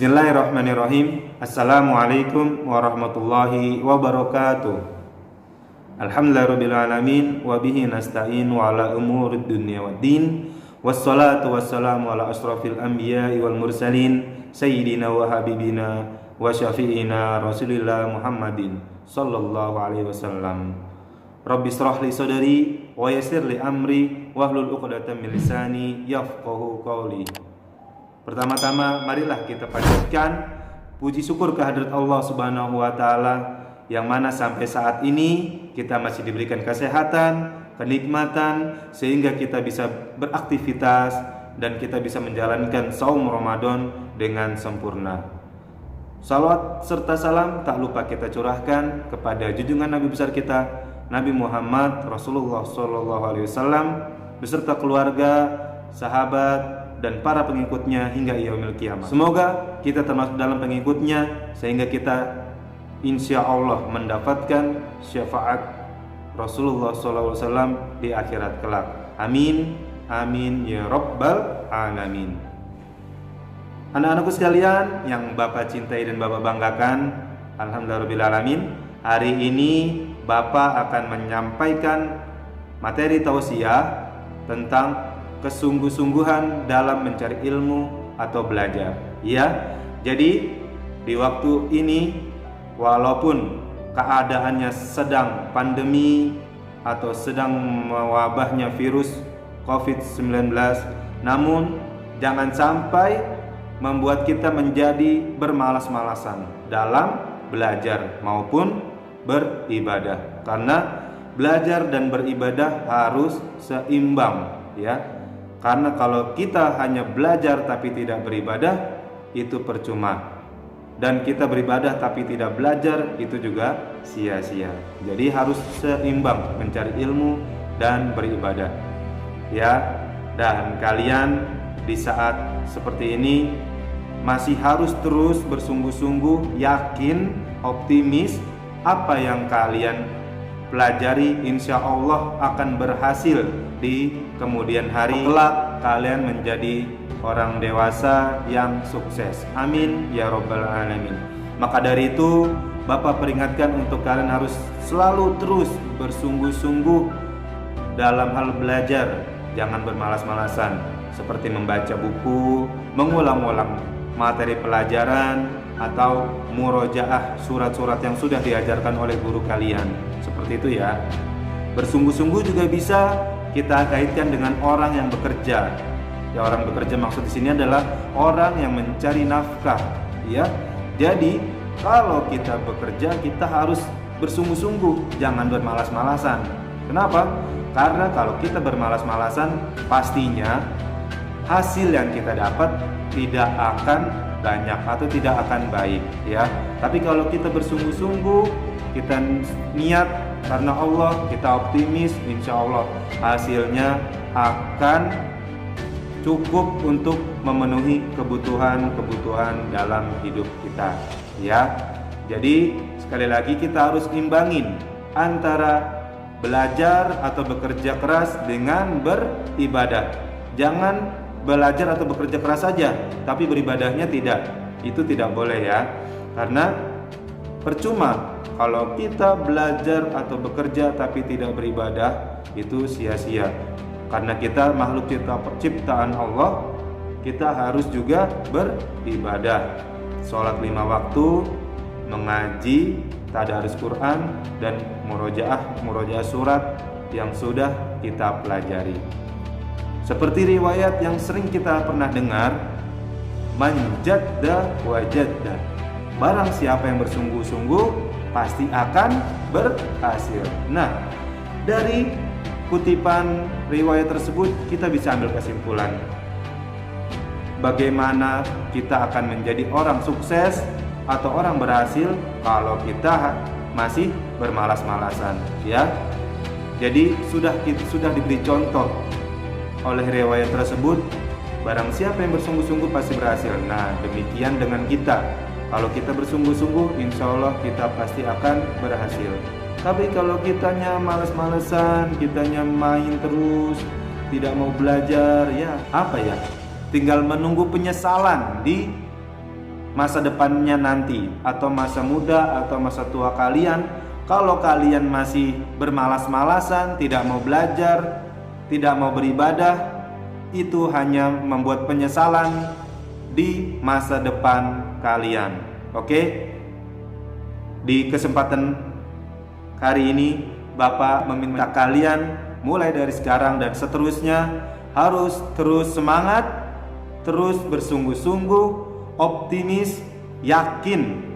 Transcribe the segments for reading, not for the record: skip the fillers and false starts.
Bismillahirrahmanirrahim. Assalamualaikum warahmatullahi wabarakatuh. Alhamdulillahirrabbilalamin. Wabihi nasta'in wa ala umurid dunia waddin. Wassalatu wassalamu ala ashrafil anbiya'i wal mursalin Sayyidina wa habibina wa syafi'ina Rasulillah Muhammadin sallallahu alaihi wasallam. Rabbi shrah li sadri wa yassir li amri wahlul 'uqdatam min lisani yafqahu qawli. Pertama-tama marilah kita panjatkan puji syukur kehadirat Allah Subhanahu wa taala yang mana sampai saat ini kita masih diberikan kesehatan, kenikmatan sehingga kita bisa beraktivitas dan kita bisa menjalankan saum Ramadan dengan sempurna. Salawat serta salam tak lupa kita curahkan kepada junjungan Nabi besar kita Nabi Muhammad Rasulullah SAW beserta keluarga, sahabat dan para pengikutnya hingga yaumil qiyamah. Semoga kita termasuk dalam pengikutnya sehingga kita insya Allah mendapatkan syafaat Rasulullah SAW di akhirat kelak. Amin, amin ya rabbal alamin. Anak-anakku sekalian yang Bapak cintai dan Bapak banggakan, alhamdulillahirabbil hari ini Bapak akan menyampaikan materi tausiah tentang kesungguh-sungguhan dalam mencari ilmu atau belajar. Ya, jadi di waktu ini walaupun keadaannya sedang pandemi atau sedang mewabahnya virus COVID-19, namun jangan sampai membuat kita menjadi bermalas-malasan dalam belajar maupun beribadah. Karena belajar dan beribadah harus seimbang, ya. Karena kalau kita hanya belajar tapi tidak beribadah, itu percuma. Dan kita beribadah tapi tidak belajar, itu juga sia-sia. Jadi harus seimbang mencari ilmu dan beribadah. Ya, dan kalian di saat seperti ini masih harus terus bersungguh-sungguh, yakin, optimis apa yang kalian pelajari insya Allah akan berhasil di kemudian hari. Kelak kalian menjadi orang dewasa yang sukses. Amin ya rabbal alamin. Maka dari itu Bapak peringatkan untuk kalian harus selalu terus bersungguh-sungguh dalam hal belajar. Jangan bermalas-malasan seperti membaca buku, mengulang-ulang materi pelajaran atau murojaah surat-surat yang sudah diajarkan oleh guru kalian. Seperti itu ya. Bersungguh-sungguh juga bisa kita kaitkan dengan orang yang bekerja. Ya, orang bekerja maksud di sini adalah orang yang mencari nafkah, ya. Jadi, kalau kita bekerja kita harus bersungguh-sungguh, jangan bermalas-malasan. Kenapa? Karena kalau kita bermalas-malasan, pastinya hasil yang kita dapat tidak akan banyak atau tidak akan baik, ya. Tapi kalau kita bersungguh-sungguh, kita niat karena Allah, kita optimis, insya Allah hasilnya akan cukup untuk memenuhi kebutuhan dalam hidup kita, ya. Jadi sekali lagi kita harus imbangin antara belajar atau bekerja keras dengan beribadah. Jangan belajar atau bekerja keras saja tapi beribadahnya tidak. Itu tidak boleh, ya. Karena percuma kalau kita belajar atau bekerja tapi tidak beribadah, itu sia-sia. Karena kita makhluk ciptaan Allah, kita harus juga beribadah. Sholat 5 waktu, mengaji, tadarus Quran, dan murojaah surat yang sudah kita pelajari. Seperti riwayat yang sering kita pernah dengar, man jadda wajadda. Barang siapa yang bersungguh-sungguh pasti akan berhasil. Nah, dari kutipan riwayat tersebut kita bisa ambil kesimpulan bagaimana kita akan menjadi orang sukses atau orang berhasil kalau kita masih bermalas-malasan, ya. Jadi sudah diberi contoh oleh riwayat tersebut, barang siapa yang bersungguh-sungguh pasti berhasil. Nah, demikian dengan kita. Kalau kita bersungguh-sungguh, insya Allah kita pasti akan berhasil. Tapi kalau kitanya malas-malesan, kitanya main terus, tidak mau belajar, ya apa ya? Tinggal menunggu penyesalan di masa depannya nanti, atau masa muda atau masa tua kalian. Kalau kalian masih bermalas-malasan, tidak mau belajar, tidak mau beribadah, itu hanya membuat penyesalan di masa depan kalian. Oke? Di kesempatan hari ini Bapak meminta kalian mulai dari sekarang dan seterusnya harus terus semangat, terus bersungguh-sungguh, optimis, yakin,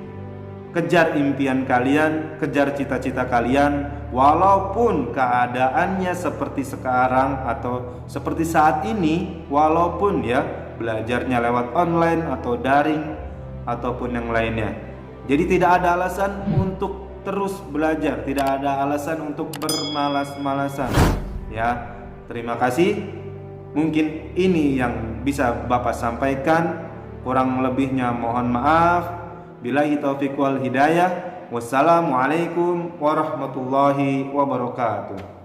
kejar impian kalian, kejar cita-cita kalian, walaupun keadaannya seperti sekarang atau seperti saat ini, walaupun ya belajarnya lewat online atau daring ataupun yang lainnya. Jadi tidak ada alasan untuk terus belajar, tidak ada alasan untuk bermalas-malasan. Ya, terima kasih. Mungkin ini yang bisa Bapak sampaikan. Kurang lebihnya mohon maaf. Billahi taufiq wal hidayah. Wassalamualaikum warahmatullahi wabarakatuh.